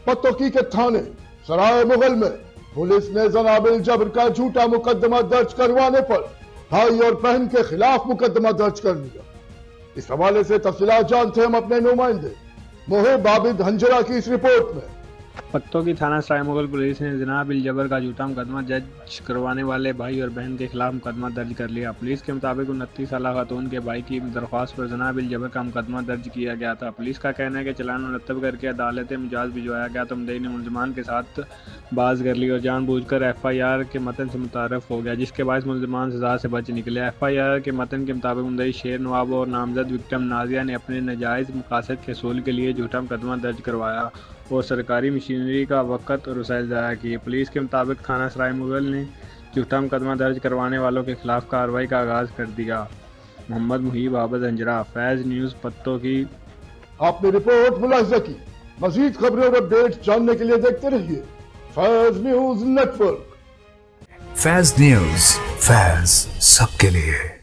पत्तोकी के थाने सराय मुगल में पुलिस ने जनाबिल जबर का झूठा मुकदमा दर्ज करवाने पर भाई और बहन के खिलाफ मुकदमा दर्ज कर लिया। इस हवाले से तफसीलात जानते हैं हम अपने नुमाइंदे मोहिब आबिद हंजरा की इस रिपोर्ट में। पत्तोकी थाना सराय मुगल पुलिस ने जनाब बिल जबर का झूठा मुकदमा दर्ज करवाने वाले भाई और बहन के खिलाफ मुकदमा दर्ज कर लिया। पुलिस के मुताबिक 29 साल खातून के भाई की दरख्वास्त पर जनाब बिल जबर का मुकदमा दर्ज किया गया था। पुलिस का कहना है कि चालान मुरतब करके अदालत मुजाज भिजवाया गया तो मुद्दई ने मुलजमान के साथ बाज कर ली और जानबूझकर FIR के मतन से मुतारफ हो गया, जिसके बाद मुलजमान सजा से बच निकले। FIR के मतन के मुताबिक मुद्दई शेर नवाब और नामजद विक्टिम नाजिया ने अपने नाजायज़ मकासद के हसूल के लिए झूठा मुकदमा दर्ज करवाया और सरकारी मशीनरी का वक़्त और वसाइल ज़ाया किए। पुलिस के मुताबिक थाना सराय मुगल ने झूठा मुकदमा दर्ज करवाने वालों के खिलाफ कार्रवाई का आगाज़ कर दिया। मोहम्मद मुहीब आबिद हंजरा, फैज़ न्यूज़, पत्तोकी। आपने रिपोर्ट मुलाहिजा की। मजीद खबरें और अपडेट जानने के लिए देखते रहिए फैज़ न्यूज़ नेटवर्क। फैज़ न्यूज़, फैज़ सबके लिए।